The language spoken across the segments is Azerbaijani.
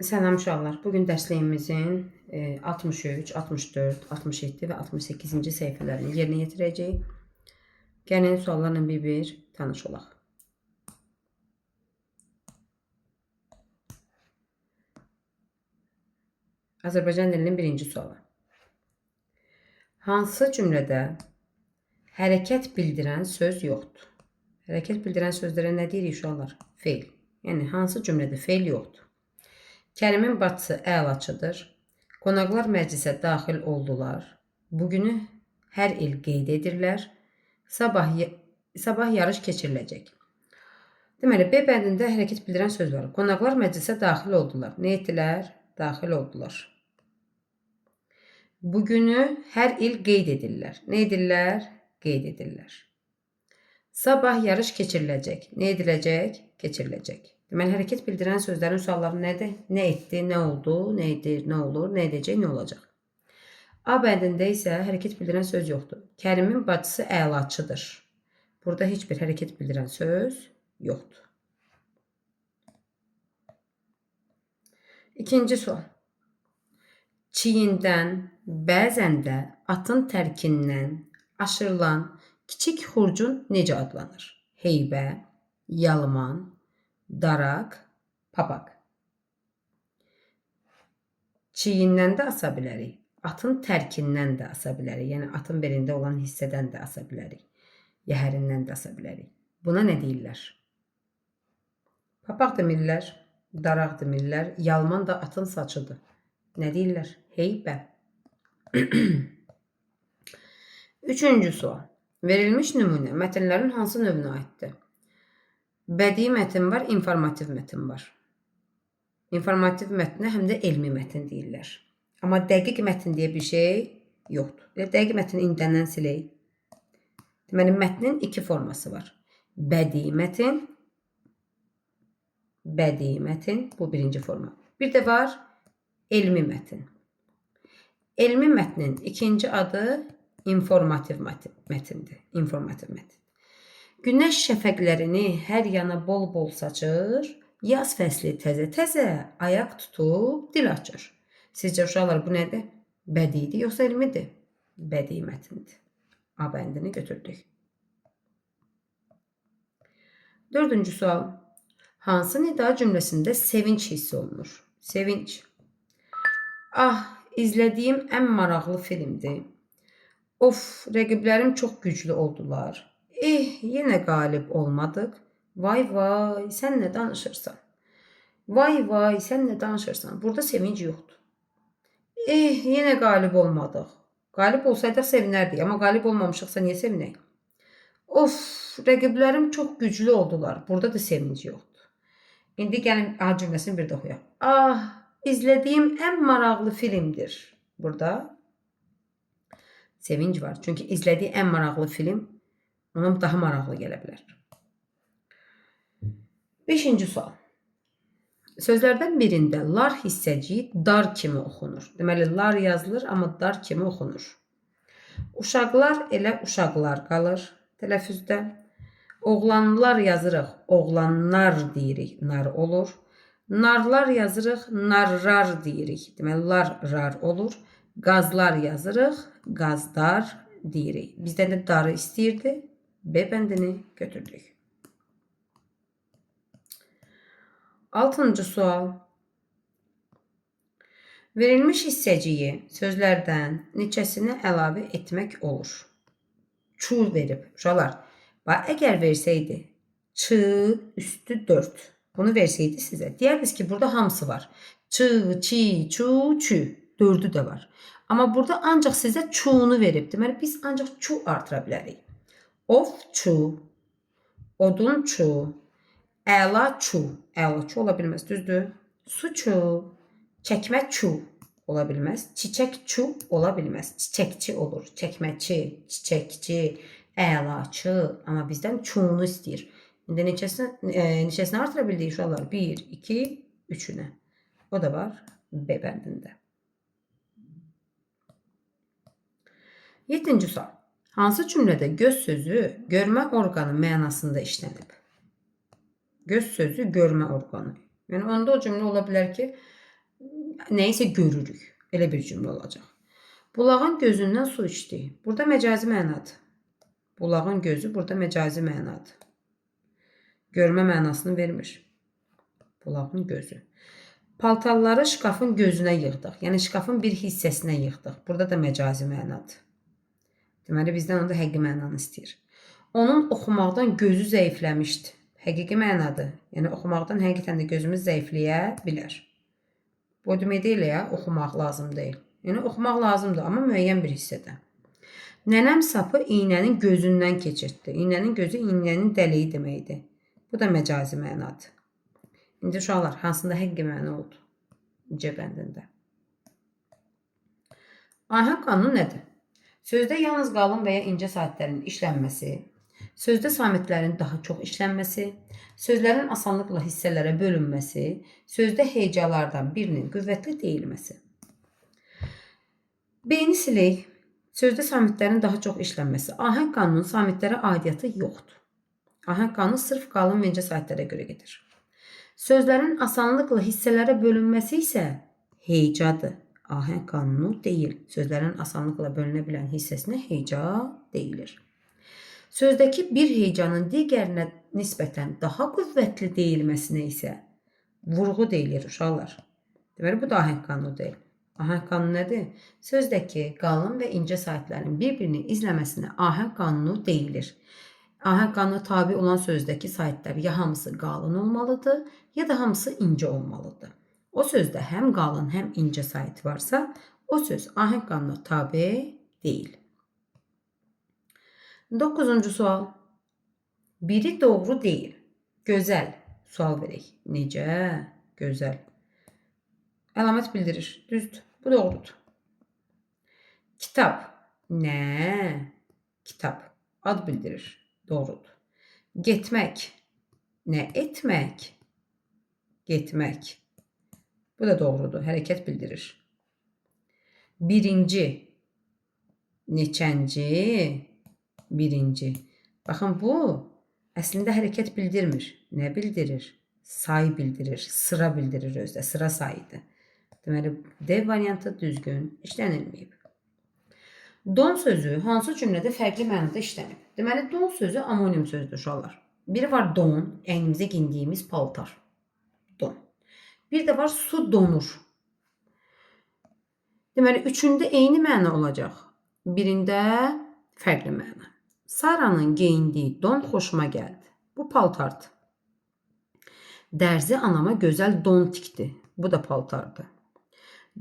Selam uşaqlar. Bugün dərsliyimizin 63, 64, 67 və 68-ci səhifələrini yerinə yetirəcəyik. Gəlin suallarla bir-bir tanış olaq. Azərbaycan dilinin birinci sualı. Hansı cümlədə hərəkət bildirən söz yoxdur? Hərəkət bildirən sözlərə nə deyirik uşaqlar? Feil. Yəni hansı cümlədə feil yoxdur? Kərimin bacısı əlaçıdır. Qonaqlar məclisə daxil oldular. Bugünü hər il qeyd edirlər. Sabah yarış keçiriləcək. Deməli, B bəndində hərəkət bildirən söz var. Qonaqlar məclisə daxil oldular. Nə etdilər? Daxil oldular. Bugünü hər il qeyd edirlər. Nə edirlər? Qeyd edirlər. Sabah yarış keçiriləcək. Nə ediləcək? Keçiriləcək. Deməli, hərəkət bildirən sözlərin sualları nədir? Nə etdi, nə oldu, nə edir, nə olur, nə edəcək, nə olacaq? A bəndində isə hərəkət bildirən söz yoxdur. Kərimin bacısı əlaçıdır. Burada heç bir hərəkət bildirən söz yoxdur. İkinci sual. Çiyindən, bəzən də atın tərkindən aşırılan kiçik xurcun necə adlanır? Heybə, yalman, daraq, papaq. Çiyindən də asa bilərik. Atın tərkindən də asa bilərik. Yəni atın belində olan hissədən də asa bilərik. Yəhərindən də asa bilərik. Buna nə deyirlər? Papaq demirlər, daraq demirlər, yalman da atın saçıdır. Nə deyirlər? Heybə. Üçüncü sual. Verilmiş nümunə mətnlərin hansı növünə aiddir? Bədii mətn var, informativ mətn var. İnformativ mətnə həm də elmi mətn deyirlər. Amma dəqiq mətn deyə bir şey yoxdur. Dəqiq mətni indəndən silək. Deməli, mətnin iki forması var. Bədii mətn, bu birinci forma. Bir də var elmi mətn. Elmi mətnin ikinci adı informativ mətndir. İnformativ mətn. Günəş şəfəqlərini hər yana bol-bol saçır, yaz fəsli təzə-təzə ayaq tutub dil açır. Sizcə uşaqlar bu nədir? Bədiidir yoxsa elmidir? Bədii mətndir. A bəndini götürdük. Dördüncü sual. Hansı nida cümləsində sevinç hiss olunur? Sevinç. Ah, izlədiyim ən maraqlı filmdir. Of, rəqiblərim çox güclü oldular. Yenə qalib olmadıq. Vay, sən nə danışırsan? Vay, sən nə danışırsan? Burada sevinç yoxdur. Yenə qalib olmadıq. Qalib olsaydıq sevinərdik, amma qalib olmamışıqsa niyə sevinək? Of, rəqiblərim çox güclü oldular. Burada da sevinç yoxdur. İndi gəlin A cümləsini bir də oxuyaq. Ah, izlədiyim ən maraqlı filmdir. Burada sevinç var. Çünki izlədiyi ən maraqlı film ona daha maraqlı gələ bilər. Beşinci sual. Sözlərdən birində lar hissəciyi dar kimi oxunur. Deməli, lar yazılır, amma dar kimi oxunur. Uşaqlar elə uşaqlar qalır tələffüzdə. Oğlanlar yazırıq, oğlanlar deyirik, nar olur. Narlar yazırıq, narrar deyirik. Deməli, lar, rar olur. Qazlar yazırıq, qazdar deyirik. Bizdən də darı istəyirdi. B bəndini götürdük. Altıncı sual. Verilmiş hissəciyi sözlərdən neçəsini əlavə etmək olur? Çu verib. Uşaqlar, əgər versəydi, çı üstü 4. Bunu versəydi sizə. Deyərdiniz ki, burada hamısı var. Çı, çi, çu, çü. 4'ü də var. Amma burada ancaq sizə çu'nu verib. Deməli, biz ancaq çu artıra bilərik. Of çu, odun çu, əla çu. Əla çu ola bilməz, düzdür? Su çu, çəkmə çu ola bilməz. Çiçək çu ola bilməz. Çiçəkçi olur. Çəkməçi, çiçəkçi, əlaçı. Amma bizdən çu'nu istəyir. İndi neçəsini artıra bildik uşaqlar? 1, 2, 3'ünə. O da var B bəndində. 7-ci sual. Hansı cümlədə göz sözü görmə orqanı mənasında işlənib? Göz sözü görmə orqanı. Yəni onda o cümlə ola bilər ki, Nəysə görürük. Elə bir cümlə olacaq. Bulağın gözündən su içdi. Burada məcazi mənadır. Bulağın gözü burada məcazi mənadır. Görmə mənasını vermir. Bulağın gözü. Paltarları şkafın gözünə yığdıq. Yəni şkafın bir hissəsinə yığdıq. Burada da məcazi mənadır. Deməli bizdən onda həqiqi mənanı istəyir. Onun oxumaqdan gözü zəifləmişdi. Həqiqi mənadır. Yəni oxumaqdan həqiqətən də gözümüz zəifləyə bilər. Bu demək deyil ya, oxumaq lazım deyil. Yəni oxumaq lazımdır, amma müəyyən bir hissədə. Nənəm sapı iynənin gözündən keçirtdi. İynənin gözü iynənin dəliyi deməkdir. Bu da məcazi mənadır. İndi uşaqlar, hansında həqiqi məna oldu? C bəndində. Ahəng qanunu nədir? Sözdə yalnız qalın və ya incə saitlərin işlənməsi, sözdə samitlərin daha çox işlənməsi, sözlərin asanlıqla hissələrə bölünməsi, sözdə hecalardan birinin qüvvətli deyilməsi. B-ni silək. Sözdə samitlərin daha çox işlənməsi. Ahəng qanunun samitlərə aidiyyatı yoxdur. Ahəng qanunu sırf qalın və incə saitlərə görə gedir. Sözlərin asanlıqla hissələrə bölünməsi isə hecadır. Ahəng qanunu deyil. Sözlərin asanlıqla bölünə bilən hissəsinə heca deyilir. Sözdəki bir hecanın digərinə nisbətən daha qüvvətli deyilməsinə isə vurğu deyilir uşaqlar. Deməli, bu da ahəng qanunu deyil. Ahəng qanunu nədir? Sözdəki qalın və incə saitlərin bir-birini izləməsinə ahəng qanunu deyilir. Ahəng qanunu tabi olan sözdəki saitlər ya hamısı qalın olmalıdır, ya da hamısı incə olmalıdır. O sözdə həm qalın, həm incə sait varsa, o söz ahəng qanununa tabi deyil. 9-cu sual. Biri doğru deyil. Gözəl. Sual verək. Necə? Gözəl. Əlamət bildirir. Düzdür. Bu doğrudur. Kitab. Nə? Kitab. Ad bildirir. Doğrudur. Getmək. Nə etmək? Getmək. Bu da doğrudur. Hərəkət bildirir. Birinci. Neçənci? Birinci. Baxın, bu əslində hərəkət bildirmir. Nə bildirir? Say bildirir. Sıra bildirir özdə. Sıra sayıdır. Deməli, D variantı düzgün işlənilməyib. Don sözü hansı cümlədə fərqli mənada işlənib? Deməli, don sözü amonim sözdür uşaqlar. Biri var don, əynimizə giyindiyimiz paltar. Don. Bir də var su donur. Deməli, üçündə eyni məna olacaq. Birində fərqli məna. Saranın geyindiyi don xoşuma gəldi. Bu paltardır. Dərzi anama gözəl don tikdi. Bu da paltardır.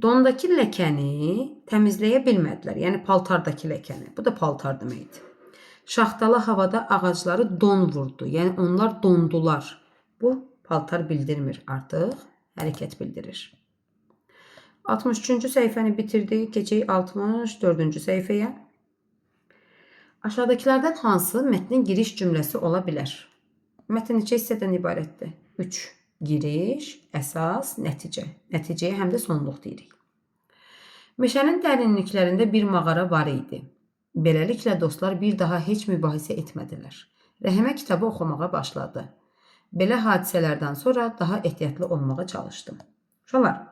Dondakı ləkəni təmizləyə bilmədilər. Yəni paltardakı ləkəni. Bu da paltar deməkdir. Şaxtalı havada ağacları don vurdu. Yəni onlar dondular. Bu paltar bildirmir artıq. Hərəkət bildirir. 63-cü səhifəni bitirdik. Keçək 64-cü səhifəyə. Aşağıdakilərdən hansı mətnin giriş cümləsi ola bilər? Mətn neçə hissədən ibarətdir? 3. Giriş, əsas, nəticə. Nəticəyə həm də sonluq deyirik. Meşənin dərinliklərində bir mağara var idi. Beləliklə dostlar bir daha heç mübahisə etmədilər. Rəhimə kitabı oxumağa başladı. Belə hadisələrdən sonra daha ehtiyatlı olmağa çalışdım. Uşaqlar,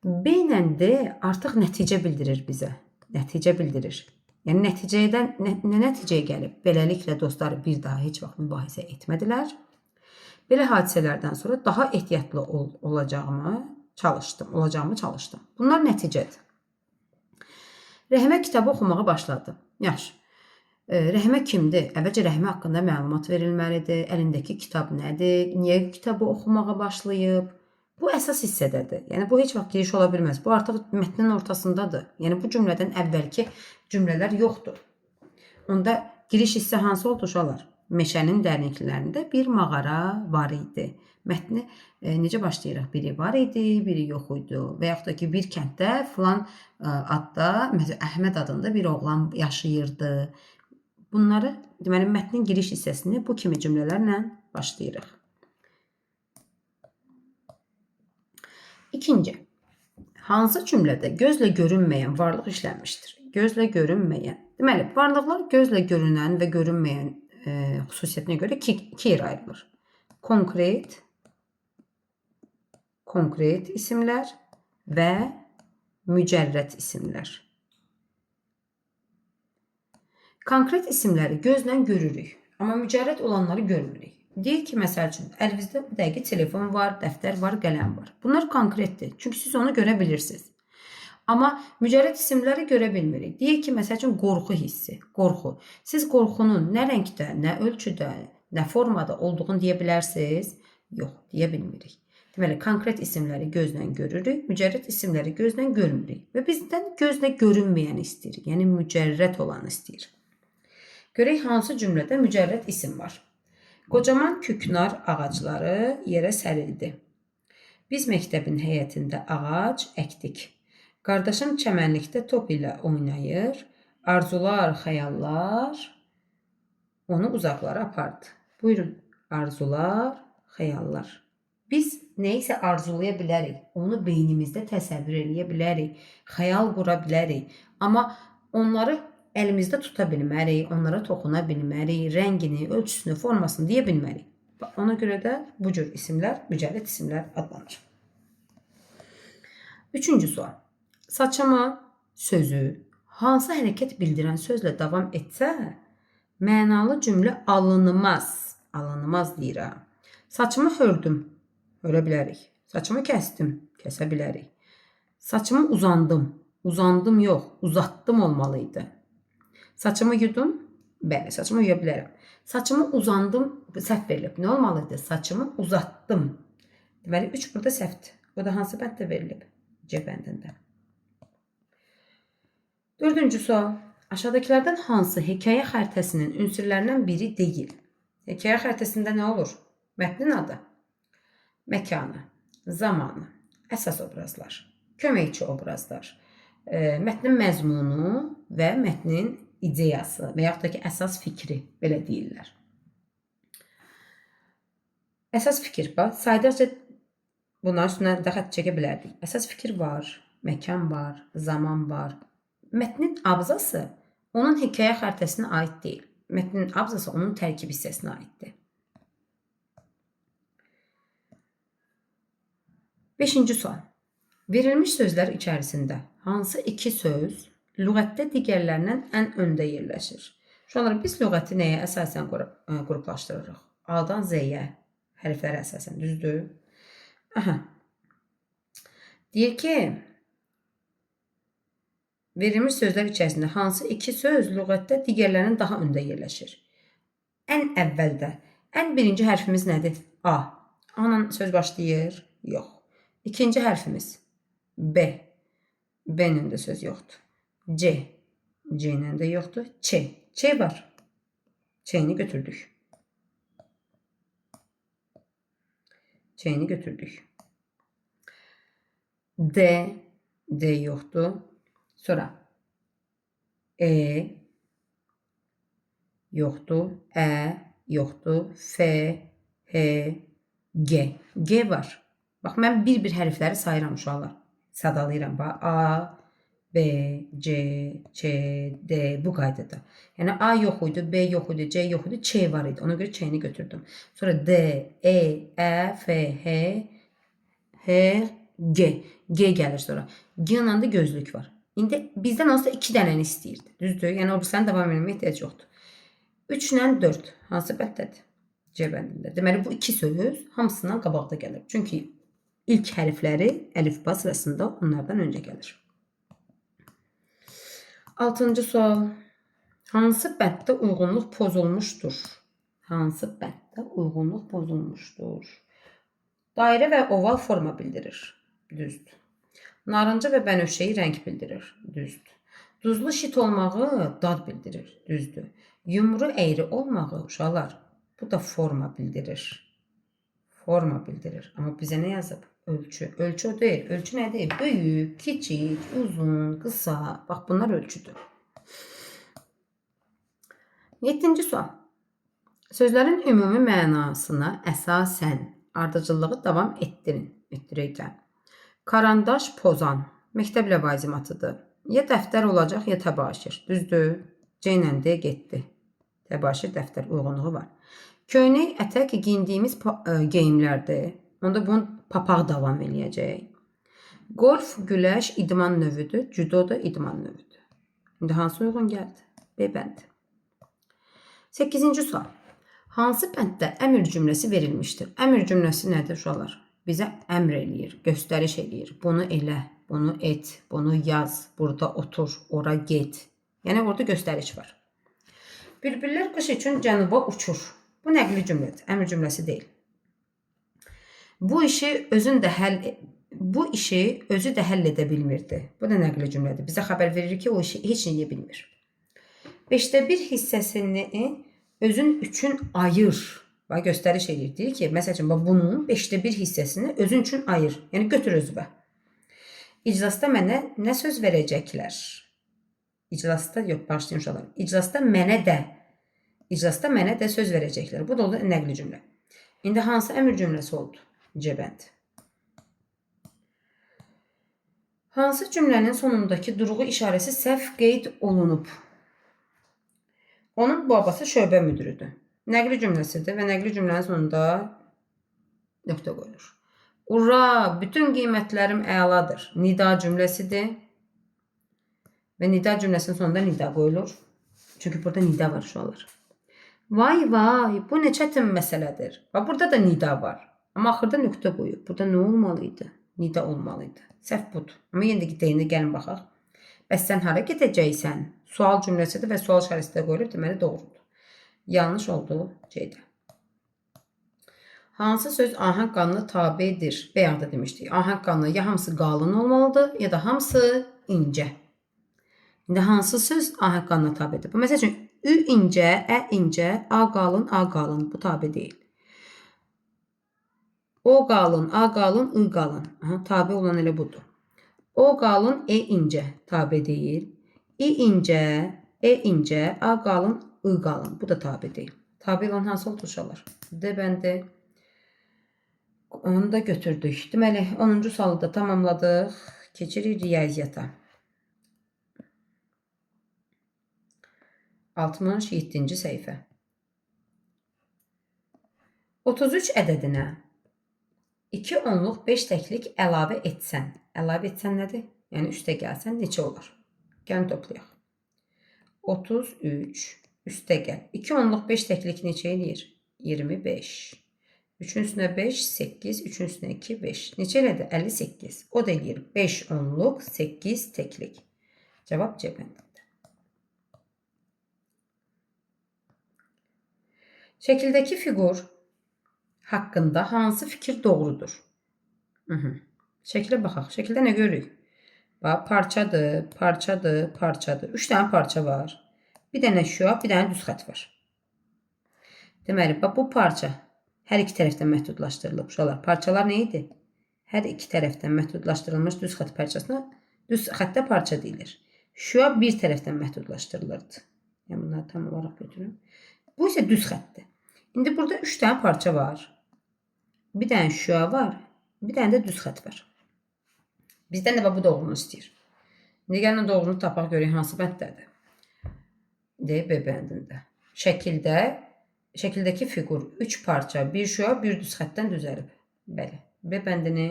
B ilə D artıq nəticə bildirir bizə. Nəticə bildirir. Yəni nəticədən nə nəticəyə gəlib? Beləliklə dostlar bir daha heç vaxt mübahisə etmədilər. Belə hadisələrdən sonra daha ehtiyatlı olacağımı çalışdım. Bunlar nəticədir. Rəhimə kitabı oxumağa başladı. Yaxşı. Rəhimə kimdir? Əvvəlcə Rəhimə haqqında məlumat verilməlidir. Əlindəki kitab nədir? Niyə kitabı oxumağa başlayıb? Bu əsas hissədədir. Yəni bu heç vaxt giriş ola bilməz. Bu artıq mətnin ortasındadır. Yəni bu cümlədən əvvəlki cümlələr yoxdur. Onda giriş hissə hansı oldu uşaqlar? Meşənin dərinliklərində bir mağara var idi. Mətni necə başlayırıq? Biri var idi, biri yox idi. Və yaxud da ki, bir kənddə filan adda, məsələn, Əhməd adında bir oğlan yaşayırdı. Bunları, deməli, mətnin giriş hissəsini bu kimi cümlələrlə başlayırıq. İkinci, hansı cümlədə gözlə görünməyən varlıq işlənmişdir? Gözlə görünməyən. Deməli, varlıqlar gözlə görünən və görünməyən xüsusiyyətinə görə iki yerə ayrılır. Konkret isimlər və mücərrəd isimlər. Konkret isimləri gözlə görürük, amma mücərrəd olanları görmürük. Deyək ki, məsəl üçün, əlinizdə bu dəqiqə telefon var, dəftər var, qələm var. Bunlar konkretdir, çünki siz onu görə bilirsiniz. Amma mücərrəd isimləri görə bilmirik. Deyək ki, məsəl üçün, qorxu hissi, qorxu. Siz qorxunun nə rəngdə, nə ölçüdə, nə formada olduğunu deyə bilərsiniz? Yox, deyə bilmirik. Deməli, konkret isimləri gözlə görürük, mücərrəd isimləri gözlə görmürük. Və bizdən gözlə görünməyəni istəyirik, yəni mücərrəd olanı istəyirik. Görək hansı cümlədə mücərrəd isim var. Qocaman küknar ağacları yerə sərildi. Biz məktəbin həyətində ağac əkdik. Qardaşım çəmənlikdə top ilə oynayır. Arzular, xəyallar onu uzaqlara apardı. Buyurun, arzular, xəyallar. Biz nəyisə arzulaya bilərik, onu beynimizdə təsəvvür eləyə bilərik, xəyal qura bilərik. Amma onları əlimizdə tuta bilmərik, onlara toxuna bilmərik, rəngini, ölçüsünü, formasını deyə bilmərik. Ona görə də bu cür isimlər mücərrəd isimlər adlanır. Üçüncü sual. Saçımı sözü hansı hərəkət bildirən sözlə davam etsə, mənalı cümlə alınmaz. Alınmaz deyirəm. Saçımı hördüm, hölə bilərik. Saçımı kəsdim, kəsə bilərik. Saçımı uzandım, uzandım yox, uzatdım olmalıydı. Saçımı yudum, bəli, saçımı yuya bilərəm. Saçımı uzandım, səhv verilib. Nə olmalıydı? Saçımı uzatdım. Deməli, 3 burada səhvdir. O da hansı bənddə verilib? C bəndində. Dördüncü sual. Aşağıdakilərdən hansı hekayə xəritəsinin ünsürlərindən biri deyil? Hekayə xəritəsində nə olur? Mətnin adı, məkanı, zamanı, əsas obrazlar, köməkçi obrazlar, mətnin məzmunu və mətnin ideyası və yaxud da ki, əsas fikri belə deyirlər. Əsas fikir, bax, saydıqca bunların üstünə xətt çəkə bilərdik. Əsas fikir var, məkan var, zaman var. Mətnin abzası onun hekayə xəritəsinə aid deyil. Mətnin abzası onun tərkib hissəsinə aiddir. 5-ci sual. Verilmiş sözlər içərisində hansı iki söz lüğətdə digərlərindən ən öndə yerləşir? Uşaqlar, biz lüğəti nəyə əsasən qruplaşdırırıq? A-dan Z-yə hərflərə əsasən, düzdür? Aha. Deyir ki, verilmiş sözlər içərisində hansı iki söz lüğətdə digərlərindən daha öndə yerləşir? Ən əvvəldə, ən birinci hərfimiz nədir? A. A-la söz başlayır? Yox. İkinci hərfimiz B. B-lə də söz yoxdur. C. C-lə də yoxdur. Ç. Ç var. Ç-ni götürdük. Ç-ni götürdük. D. D yoxdur. Sonra E yoxdur. Ə yoxdur. F, H, G. G var. Bax, mən bir-bir hərfləri sayıram uşaqlar. Sadalayıram. Bax, A, B, C, Ç, D bu qaydada. Yəni A yox idi, B yox idi, C yox idi, Ç var idi. Ona görə Ç-ni götürdüm. Sonra D, E, Ə, F, H, G. G gəlir sonra. G-lə də gözlük var. İndi bizdən olsa 2 dənəni istəyirdi. Düzdür? Yəni o birisini davam etməyə ehtiyac yoxdur. 3 ilə 4 hansı bənddədir? C bəndində. Deməli bu iki söz hamısından qabaqda gəlir. Çünki ilk hərfləri əlifba sırasında onlardan öncə gəlir. 6-cı sual. Hansı bənddə uyğunluq pozulmuşdur? Hansı bənddə uyğunluq pozulmuşdur? Dairə və oval forma bildirir. Düzdür. Narıncı və bənövşəyi rəng bildirir. Düzdür. Duzlu şit olmağı dad bildirir. Düzdür. Yumru əyri olmağı uşaqlar, bu da forma bildirir. Forma bildirir. Amma bizə nə yazıb? Ölçü. Ölçü o deyil. Ölçü nədir? Böyük, kiçik, uzun, qısa. Bax, bunlar ölçüdür. 7-ci sual. Sözlərin ümumi mənasına əsasən ardıcıllığı davam etdirin. Etdirəcəm. Karandaş pozan. Məktəb ləvazimatıdır. Ya dəftər olacaq, ya təbaşir. Düzdür? C ilə D getdi. Təbaşir, dəftər uyğunluğu var. Köynək, ətək giyindiyimiz geyimlərdir. Onda bunun papaq davam eləyəcək. Golf, güləş idman növüdür. Judo da idman növüdür. İndi hansı uyğun gəldi? B bəndi. 8-ci sual. Hansı bənddə əmr cümləsi verilmişdir? Əmr cümləsi nədir uşaqlar? Bizə əmr eləyir, göstəriş eləyir. Bunu elə, bunu et, bunu yaz, burada otur, ora get. Yəni orada göstəriş var. Bülbüllər qış üçün cənuba uçur. Bu nəqli cümlədir, əmr cümləsi deyil. Bu işi özü də həll edə bilmirdi. Bu da nəqli cümlədir. Bizə xəbər verir ki, o işi heç nə edə bilmir. 1/5 hissəsini özün üçün ayır. Və göstəriş edir. Deyir ki, məsələn, bunun 1/5 hissəsini özün üçün ayır. Yəni götür özünə. İclasda mənə nə söz verəcəklər? İclasda yox, başlayın uşaqlar. İclasda mənə də söz verəcəklər. Bu da oldu nəqli cümlə. İndi hansı əmr cümləsi oldu? C bənd. Hansı cümlənin sonundakı durğu işarəsi səhv qeyd olunub? Onun babası şöbə müdürüdür. Nəqli cümləsidir və nəqli cümlənin sonunda nöqtə qoyulur. Ura, bütün qiymətlərim əladır. Nida cümləsidir. Və nida cümləsinin sonunda nida qoyulur. Çünki burada nida var uşaqlar. Vay vay, bu ne çətin məsələdir. Və burada da nida var. Amma axırda nöqtə qoyub. Burada nə olmalıydı? Nida olmalıydı. Səhv budur. Amma yenə də deyində gəlin baxaq. Bəs sən hara gedəcəksən? Sual cümləsidir və sual işarəsi də qoyulub, deməli doğrudur. Yanlış oldu C-də. Hansı söz ahəng qanuna tabedir? Bəyanda demişdik. Ahəng qanuna ya hamısı qalın olmalıdır, ya da hamısı incə. İndi hansı söz ahəng qanuna tabedir? Bu məsəl üçün ü incə, ə incə, a qalın, a qalın. Bu tabe deyil. O qalın, a qalın, ı qalın. Tabe olan elə budur. O qalın, e incə tabe deyil. İ incə, e incə, a qalın, ı qalın. Bu da tabe deyil. Tabe olan hansı oldu uşaqlar? D bəndi. Onu da götürdük. Deməli, 10-cu sualı da tamamladıq. Keçirik riyaziyyata. 67-ci səhifə. 33 ədədinə 2 onluq 5 təklik əlavə etsən. Əlavə etsən nədir? Yəni üstə gəlsən neçə olur? Gəlin toplayaq. 33 üstə gəl. 2 onluq 5 təklik neçə eləyir? 25. 3-ün üstünə 5, 8, 3-ün üstünə 2, 5. Neçə elədi? 58. O da eləyir 5 onluq 8 təklik. Cavab C bəndində. Şəkildəki fiqur haqqında hansı fikir doğrudur? Şəkilə baxaq. Şəkildə nə görürük? Bax, parçadır, parçadır, parçadır. 3 dənə parça var. Bir dənə şüa, bir dənə düz xət var. Deməli, bax, bu parça hər iki tərəfdən məhdudlaşdırılıb. Uşaqlar, parçalar nə idi? Hər iki tərəfdən məhdudlaşdırılmış düz xət parçasına düz xəttə parça deyilir. Şüa bir tərəfdən məhdudlaşdırılırdı. Yəni, bunları tam olaraq götürün. Bu isə düz xətdir. İndi burada 3 dənə parça var. Bir dənə şüa var. Bir dənə də düz xət var. Bizdən də bu doğrunu istəyir. İndi gəlin doğrunu tapaq görək hansı bənddədir. D, B bəndində. Şəkildəki fiqur 3 parça, bir şüa, bir düz xətdən düzəlib. Bəli, B bəndini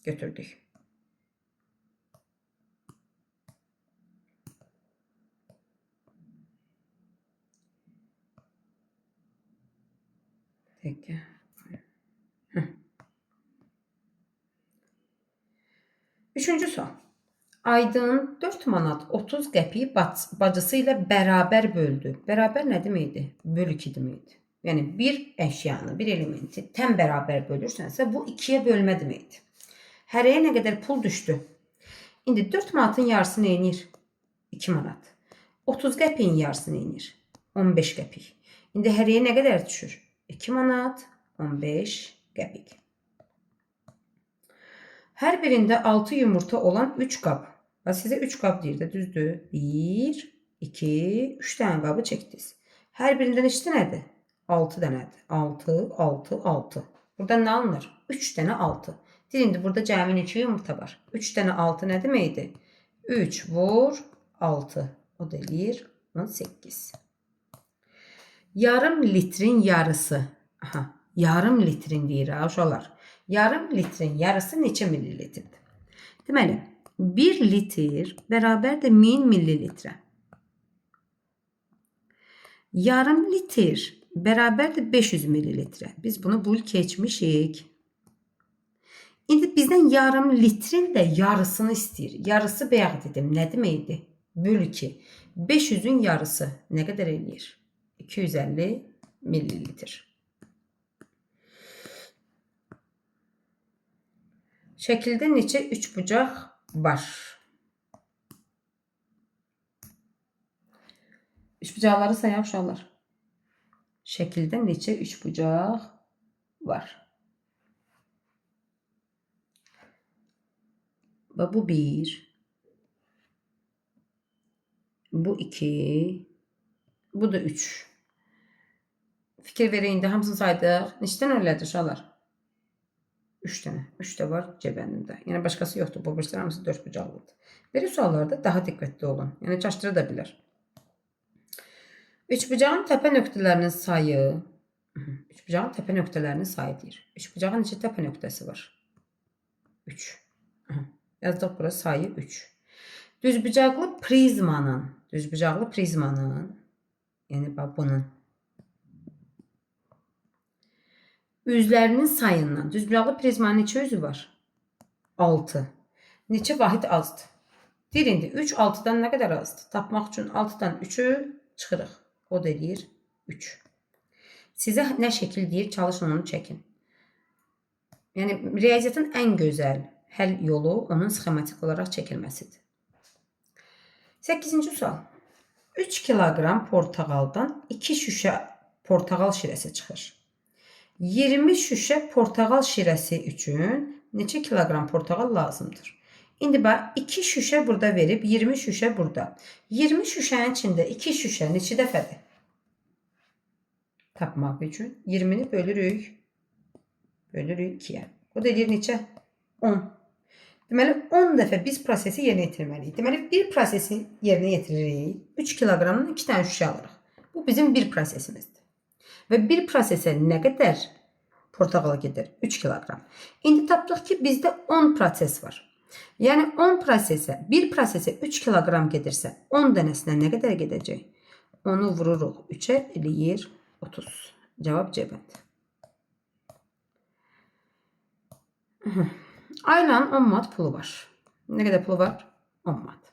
götürdük. Peki. Üçüncü sual. Aydın 4 manat 30 qəpik bacısı ilə bərabər böldü. Bərabər nə deməkdir? Böl 2 deməkdir. Yəni bir əşyanı, bir elementi təm bərabər bölürsənsə, bu 2-yə bölmə deməkdir. Hərəyə nə qədər pul düşdü? İndi 4 manatın yarısı nə edir? 2 manat. 30 qəpiyin yarısı nə edir? 15 qəpik. İndi hərəyə nə qədər düşür? 2 manat, 15 qəpik. Hər birində 6 yumurta olan 3 qab. Və sizə 3 qab deyir də, düzdür? 1, 2, 3 dənə qabı çəkdiniz. Hər birindən neçə dənədir? 6 dənədir. 6, 6, 6. Buradan nə alınır? 3 dənə 6. Deyir, indi burada cəmin 2 yumurta var. 3 dənə 6 nə deməkdir? 3 vur 6. O da eləyir 18. Yarım litrin yarısı. Yarım litrin deyir ha uşaqlar. Yarım litrin yarısı neçə millilitrdir? Deməli, 1 litr bərabərdir 1000 millilitrə. Yarım litr bərabərdir 500 millilitrə. Biz bunu bul keçmişik. İndi bizdən yarım litrin də yarısını istəyir. Yarısı bayaq dedim. Nə deməkdir? Böl 2. 500-ün yarısı nə qədər eləyir? 250 millilitr. Şəkildə neçə üçbucaq var? Üçbucaqları sayaq uşaqlar. Şəkildə neçə üçbucaq var? Bu 1, bu 2, bu da 3. Fikir verin, indi hamısını saydıq. Neçədən öylədir uşaqlar? 3 dənə. 3 də var cəbənində. Yəni başqası yoxdur. Bu birisi hamısı 4 bucaqlıdır. Belə suallarda daha diqqətli olun. Yəni çaşdıra da bilər. Üçbucağın təpə nöqtələrinin sayı. Üçbucağın təpə nöqtələrinin sayı deyir. Üçbucağın neçə təpə nöqtəsi var? 3. Yazdıq bura sayı 3. Düzbucaqlı prizmanın, yəni bax bunun üzlərinin sayından, düzbucaqlı prizmanın neçə üzü var? 6. Neçə vahid azdır? Deyir indi 3 6-dan nə qədər azdır? Tapmaq üçün 6-dan 3-ü çıxırıq. O da eləyir 3. Sizə nə şəkil deyir, çalışın onu çəkin. Yəni riyaziyyatın ən gözəl həll yolu onun sxematik olaraq çəkilməsidir. 8-ci sual. 3 kiloqram portağaldan 2 şüşə portağal şirəsi çıxır. 20 şüşə portağal şirəsi üçün neçə kiloqram portağal lazımdır? İndi bax 2 şüşə burada verib 20 şüşə burada. 20 şüşənin içində 2 şüşə neçə dəfədir? Tapmaq üçün 20-ni bölürük 2-yə. O da edir neçə? 10. Deməli 10 dəfə biz prosesi yerinə yetirməliyik. Deməli bir prosesi yerinə yetiririk. 3 kiloqramdan 2 dənə şüşə alırıq. Bu bizim bir prosesimizdir. Və bir prosesə nə qədər portağal gedir? 3 kiloqram. İndi tapdıq ki bizdə 10 proses var. Yəni 10 prosesə, bir prosesə 3 kiloqram gedirsə 10 dənəsinə nə qədər gedəcək? Onu vururuq 3-ə eləyir 30. Cavab cəbədir. Aylanın 10 manat pulu var. Nə qədər pulu var? 10 manat.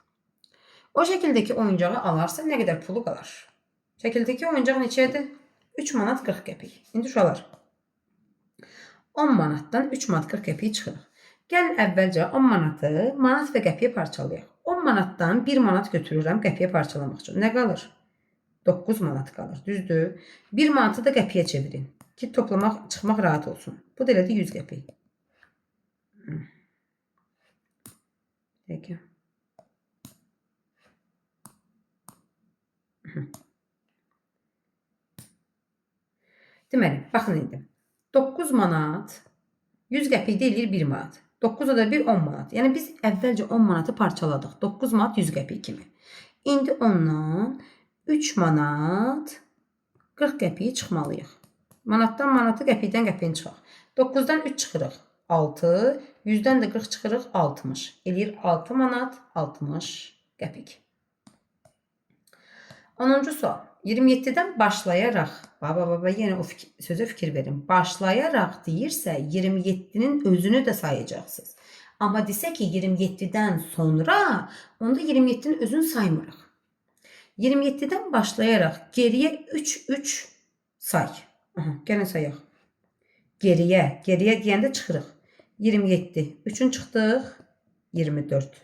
O şəkildəki oyuncağı alarsa nə qədər pulu qalar? Şəkildəki oyuncaq neçədir? 3 manat 40 qəpik. İndi uşaqlar 10 manatdan 3 manat 40 qəpik çıxırıq. Gəlin əvvəlcə 10 manatı manat və qəpiyə parçalayaq. 10 manatdan 1 manat götürürəm qəpiyə parçalamaq üçün. Nə qalır? 9 manat qalır. Düzdür? 1 manatı da qəpiyə çevirin ki toplamaq, çıxmaq rahat olsun. Bu da elədir 100 qəpik. Peki. Deməli, baxın indi. 9 manat 100 qəpik deyilir 1 manat. 9-a da 1 10 manat. Yəni biz əvvəlcə 10 manatı parçaladıq. 9 manat 100 qəpik kimi. İndi ondan 3 manat 40 qəpiyi çıxmalıyıq. Manatdan manatı, qəpikdən qəpiyin çıxaq. 9-dan 3 çıxırıq. 6, 100-dən də 40 çıxırıq 60. Eləyir 6 manat 60 qəpik. 10-cu sual. 27-dən başlayaraq, yenə o sözə fikir verin. Başlayaraq deyirsə 27-nin özünü də sayacaqsınız. Amma desə ki 27-dən sonra, onda 27-nin özünü saymırıq. 27-dən başlayaraq geriyə 3 say. Gəlin sayaq. Geriyə deyəndə çıxırıq. 27. 3-ün çıxdıq 24.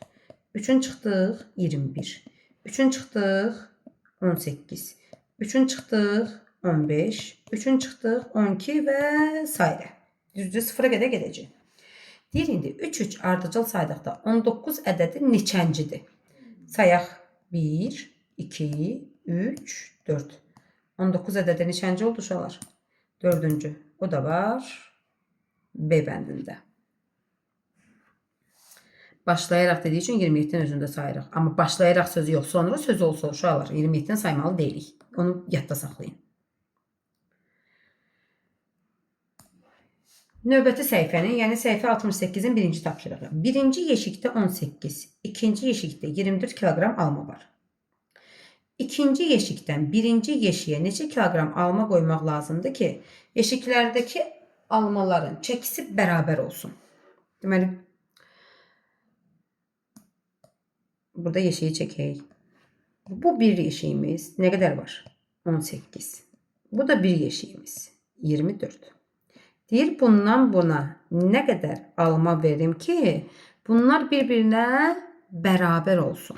3-ün çıxdıq 21. 3-ün çıxdıq 18. 3-ün çıxdıq 15. 3-ün çıxdıq 12 və s. Düzdür, 0-a qədər gedəcək. Deyir indi 3 ardıcıl saydıqda 19 ədədi neçəncidir? Sayaq 1, 2, 3, 4. 19 ədədi neçənci oldu uşaqlar? 4-cü. O da var B bəndində. Başlayaraq dediyi üçün 27-nin özündə sayırıq. Amma başlayaraq sözü yox, sonra sözü olsa uşaqlar 27-dən saymalı deyilik. Onu yadda saxlayın. Növbəti səhifənin, yəni səhifə 68-in birinci tapşırığı. Birinci yeşikdə 18, ikinci yeşikdə 24 kiloqram alma var. İkinci yeşikdən birinci yeşiyə neçə kiloqram alma qoymaq lazımdır ki, yeşiklərdəki almaların çəkisi bərabər olsun. Deməli, burada yeşiyi çəkək. Bu bir yeşiyimiz nə qədər var? 18. Bu da bir yeşiyimiz 24. Deyir, bundan buna nə qədər alma verim ki, bunlar bir-birinə bərabər olsun.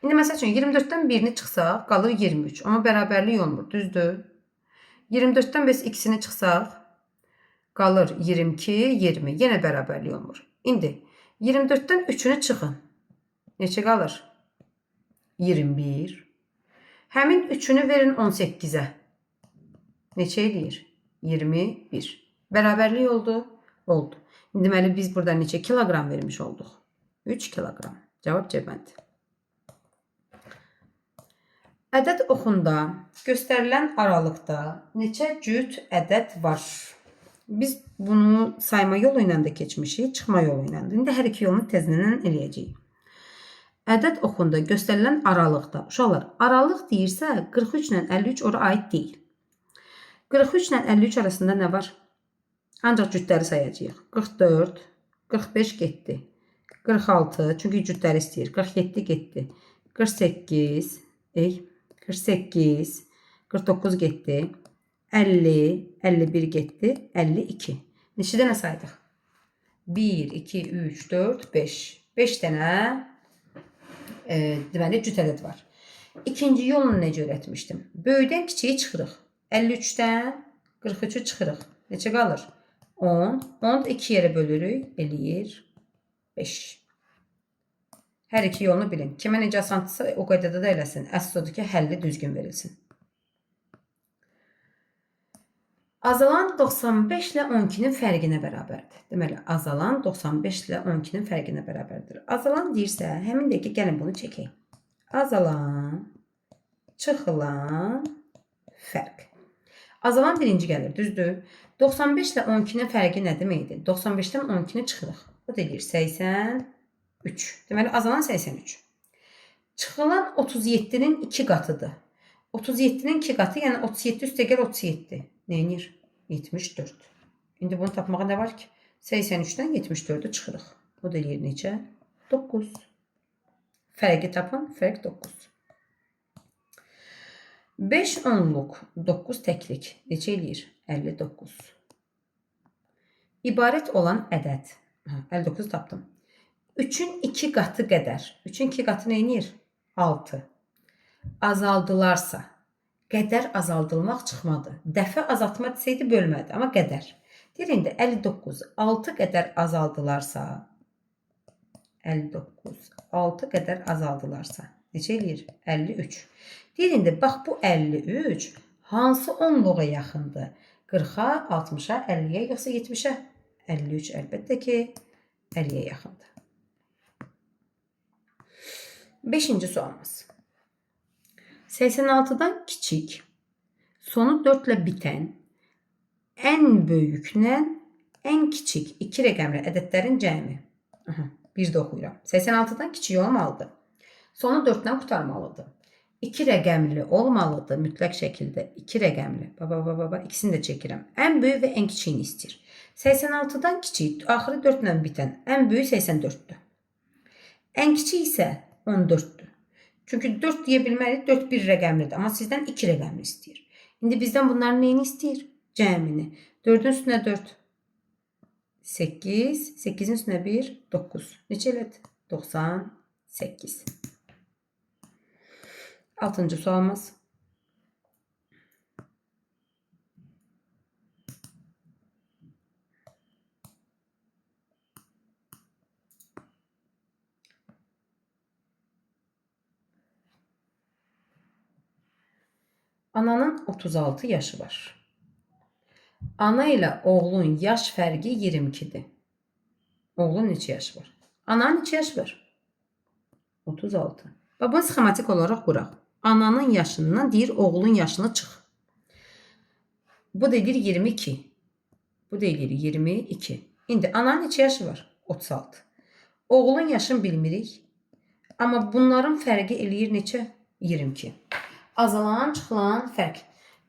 İndi məsəl üçün 24-dən birini çıxsaq, qalır 23. Amma bərabərlik olmur, düzdür? 24-dən biz ikisini çıxsaq, qalır 22, 20. Yenə bərabərlik olmur. İndi 24-dən 3-ünü çıxın. Neçə qalır? 21. Həmin 3-ünü verin 18-ə. Neçə eləyir? 21. Bərabərlik oldu? Oldu. İndi deməli biz burada neçə kiloqram vermiş olduq? 3 kiloqram. Cavab cəbəndi. Ədəd oxunda göstərilən aralıqda neçə cüt ədəd var? Biz bunu sayma yolu ilə də keçmişik, çıxma yolu ilə də. İndi hər iki yolunu təzədən eləyəcəyik. Ədəd oxunda göstərilən aralıqda, uşaqlar, aralıq deyirsə 43 ilə 53 ora aid deyil. 43 ilə 53 arasında nə var? Ancaq cütləri sayacağıq. 44, 45 getdi. 46, çünki cütləri istəyir. 47 getdi. 48, 48, 49 getdi. 50, 51 getdi. 52. Neçə dənə saydıq? 1, 2, 3, 4, 5. 5 dənə deməli cüt ədəd var. İkinci yolunu necə öyrətmişdim? Böyükdən kiçiyi çıxırıq. 53-dən 43-ü çıxırıq. Neçə qalır? 10. 10 2 yerə bölürük. Eləyir 5. Hər iki yolunu bilin. Kimə necə asantısa o qaydada da eləsin. Əsas odur ki, həlli düzgün verilsin. Azalan 95 ilə 12-nin fərqinə bərabərdir. Deməli, azalan 95 ilə 12-nin fərqinə bərabərdir. Azalan deyirsə, həmin dəqiqə gəlin bunu çəkək. Azalan, çıxılan, fərq. Azalan birinci gəlir, düzdür? 95 ilə 12-nin fərqi nə deməkdir? 95-dən 12-ni çıxırıq. O deyir 83. Deməli, azalan 83. Çıxılan 37-nin 2 qatıdır. 37-nin 2 qatı, yəni 37 üstə gəl 37. Neyinir? 74. İndi bunu tapmağa nə var ki? 83-dən 74-ü çıxırıq. O da deyir necə? 9. Fərqi tapın, fərq 9. 5 onluq, 9 təklik neçə eləyir? 59. İbarət olan ədəd. 59 tapdım. 3-ün 2 qatı qədər. 3-ün 2 qatı neyinir? 6. Azaldılarsa. Qədər azaldılmaq çıxmadı. Dəfə azaltma desəydi bölmədi, amma qədər. Deyir, indi 59. 6 qədər azaldılarsa. 59. 6 qədər azaldılarsa. Neçə eləyir? 53. Deyir, indi bax bu 53 hansı onluğa yaxındır? 40-a, 60-a, 50-yə, yoxsa 70-ə? 53 əlbəttə ki, 50-yə yaxındır. 5-ci sualımız. 86-dan kiçik, sonu 4 ilə bitən, ən böyüklə ən kiçik 2 rəqəmli ədədlərin cəmi. Bir də oxuyuram. 86-dan kiçik olmalıdır. Sonu 4-dən qurtarmalıdır. 2 rəqəmli olmalıdır mütləq şəkildə. 2 rəqəmli. İkisini də çəkirəm. Ən böyük və ən kiçiyini istəyir. 86-dan kiçik, axırı 4 ilə bitən, ən böyük 84-dür. Ən kiçik isə 14-dür. Çünki 4 deyə bilmərik, 4 bir rəqəmlidir. Amma sizdən 2 rəqəmli istəyir. İndi bizdən bunların neyini istəyir? Cəmini. 4-ün üstünə 4. 8. 8-in üstünə 1. 9. Neçə elədi? 98. 6-cı sualımız. Ananın 36 yaşı var. Ana ilə oğlun yaş fərqi 22-dir. Oğlun neçə yaşı var? Ananın neçə yaşı var? 36. Bunu sxematik olaraq quraq. Ananın yaşından deyir oğlun yaşını çıx. Bu da deyir 22. Bu da eləyir 22. İndi ananın neçə yaşı var? 36. Oğlun yaşını bilmirik. Amma bunların fərqi eləyir neçə? 22. Azalan, çıxılan fərq.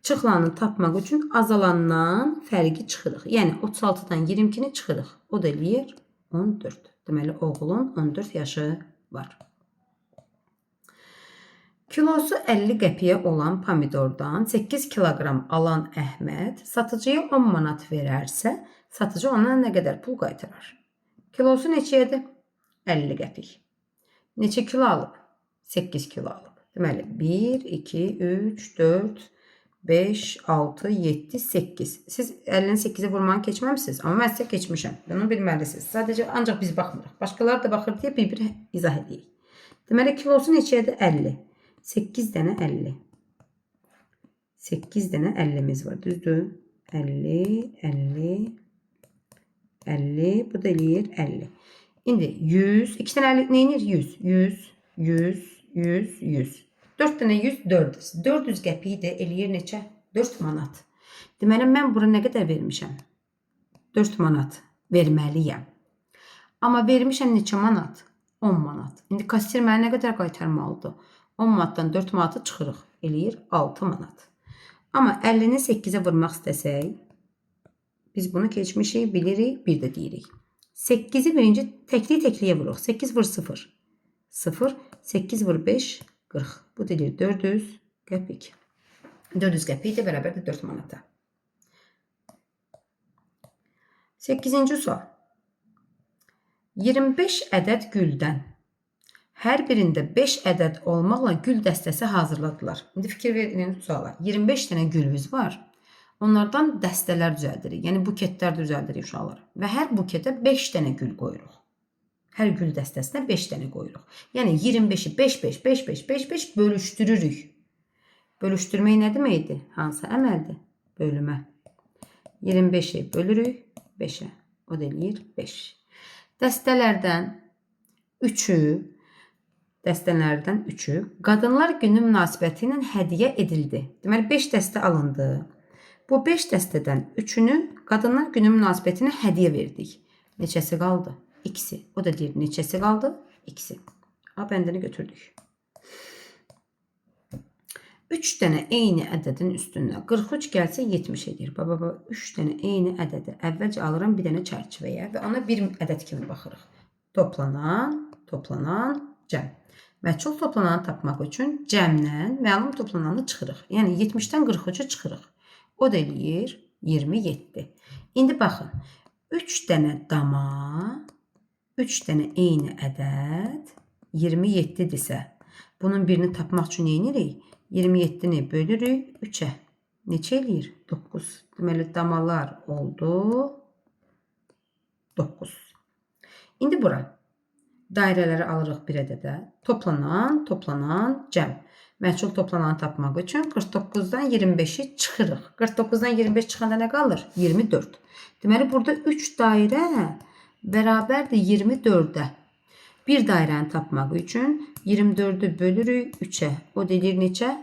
Çıxılanı tapmaq üçün azalandan fərqi çıxırıq. Yəni 36-dan 22-ni çıxırıq. O da eləyir 14. Deməli oğlun 14 yaşı var. Kilosu 50 qəpiyə olan pomidordan 8 kiloqram alan Əhməd satıcıya 10 manat verərsə, satıcı ona nə qədər pul qaytarar? Kilosu neçəyədir? 50 qəpik. Neçə kilo alıb? 8 kilo alıb. Deməli 1, 2, 3, 4, 5, 6, 7, 8. Siz 50-ni 8-ə vurmanı keçməmisiniz, amma mən sizə keçmişəm. Bunu bilməlisiniz. Sadəcə ancaq biz baxmırıq. Başqaları da baxır deyə bir-bir izah edəyik. Deməli kilosu neçəyədir? 50. 8 dənə 50. 8 dənə 50'miz var. Düzdür? 50, 50, 50. Bu da eləyir 50. İndi 100. 2 dənə 50 neyinir? 100. 100, 100, 100, 100. 4 dənə 100, 400. 400 qəpiyi də eləyir neçə? 4 manat. Deməli, mən bura nə qədər vermişəm? 4 manat verməliyəm. Amma vermişəm neçə manat? 10 manat. İndi kassir mənə nə qədər qaytarmalıdır? 10 manatdan 4 manatı çıxırıq. Eləyir 6 manat. Amma 50-ni 8-ə vurmaq istəsək, biz bunu keçmişik, bilirik, bir də deyirik. 8'i birinci tekliyə vuruq. 8 vur 0. 0, 8 vur 5, 40. Bu deyir 400 qəpik. 400 qəpik də bərabərdir 4 manata. 8-ci sual. 25 ədəd güldən hər birində 5 ədəd olmaqla gül dəstəsi hazırladılar. İndi fikir verin suala. 25 dənə gülümüz var. Onlardan dəstələr düzəldirik. Yəni buketlər düzəldirik uşaqlar. Və hər buketə 5 dənə gül qoyuruq. Hər gül dəstəsinə 5 dənə qoyuruq. Yəni 25'i 5, 5, 5, 5, 5, 5 bölüşdürürük. Bölüşdürmək nə deməkdir? Hansı əməldir? Bölümə. 25'i bölürük 5'e. O da eləyir 5. Dəstələrdən 3'ü Qadınlar Günü münasibəti ilə hədiyyə edildi. Deməli 5 dəstə alındı. Bu 5 dəstədən 3'ünü Qadınlar Günü münasibətinə hədiyyə verdik. Neçəsi qaldı? 2'si. O da deyir neçəsi qaldı? 2'si. A bəndini götürdük. 3 dənə eyni ədədin üstündən 43 gəlsə 70 edir. Baba 3 dənə eyni ədədi əvvəlcə alıram bir dənə çərçivəyə və ona bir ədəd kimi baxırıq. Toplanan, cəm. Məchul toplananı tapmaq üçün cəmdən məlum toplananı çıxırıq. Yəni 70'dən 43'ü çıxırıq. O da eləyir 27. İndi baxın. 3 dənə dama, 3 dənə eyni ədəd 27'dirsə, bunun birini tapmaq üçün nə edirik? 27'ni bölürük 3'ə. Neçə eləyir? 9. Deməli damalar oldu 9. İndi bura dairələri alırıq bir ədədə. Toplanan, cəm. Məchul toplananı tapmaq üçün 49'dan 25'i çıxırıq. 49'dan 25 çıxanda nə qalır? 24. Deməli burada 3 dairə bərabərdir 24'ə. Bir dairəni tapmaq üçün 24'ü bölürük 3'ə. O deyir neçə?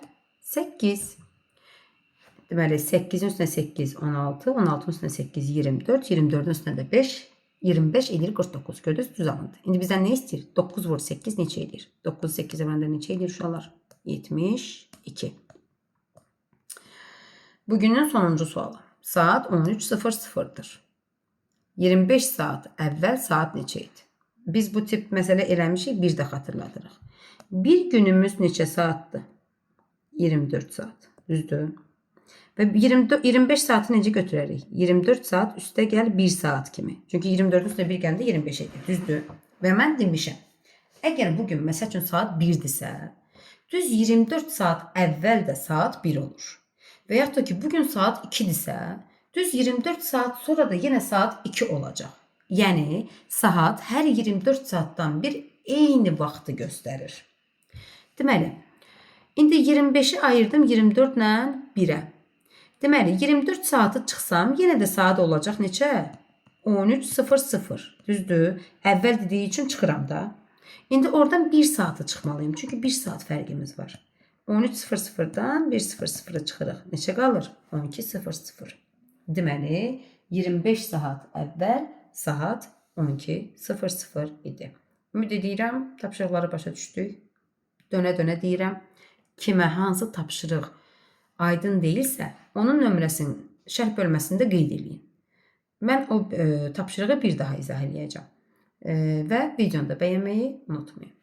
8. Deməli 8'in üstünə 8, 16. 16'ın üstünə 8, 24. 24'ün üstünə də 5. 25 edir 49. Gördünüz düz alındı. İndi bizdən nə istəyir? 9 vur 8 neçə edir? 9 8'e vuranda neçə edir uşaqlar? 72. Bugünün sonuncu sualı. Saat 13:00'dır. 25 saat əvvəl saat neçə idi? Biz bu tip məsələ eləmişik, bir də xatırladırıq. Bir günümüz neçə saatdır? 24 saat. Düzdür? Və 25 saatı necə götürərik? 24 saat üstə gəl 1 saat kimi. Çünki 24'ün üstə 1 gəndə 25 edir. Düzdür? Və mən demişəm, əgər bugün məsəl üçün saat 1'dirsə, düz 24 saat əvvəl də saat 1 olur. Və yaxud da ki, bugün saat 2'dirsə, düz 24 saat sonra da yenə saat 2 olacaq. Yəni, saat hər 24 saatdan bir eyni vaxtı göstərir. Deməli, indi 25'i ayırdım 24 ilə 1'ə. Deməli, 24 saatı çıxsam, yenə də saat olacaq neçə? 13:00. Düzdür? Əvvəl dediyi üçün çıxıram da. İndi oradan 1 saatı çıxmalıyım. Çünki 1 saat fərqimiz var. 13:00'dan 1:00'a çıxırıq. Neçə qalır? 12:00. Deməli, 25 saat əvvəl saat 12:00 idi. Ümid edirəm tapşırıqları başa düşdük. Dönə-dönə deyirəm, kimə hansı tapşırıq aydın deyilsə, onun nömrəsini şərh bölməsində qeyd edin. Mən o tapşırığı bir daha izah eləyəcəm. Və videonu da bəyənməyi unutmayın.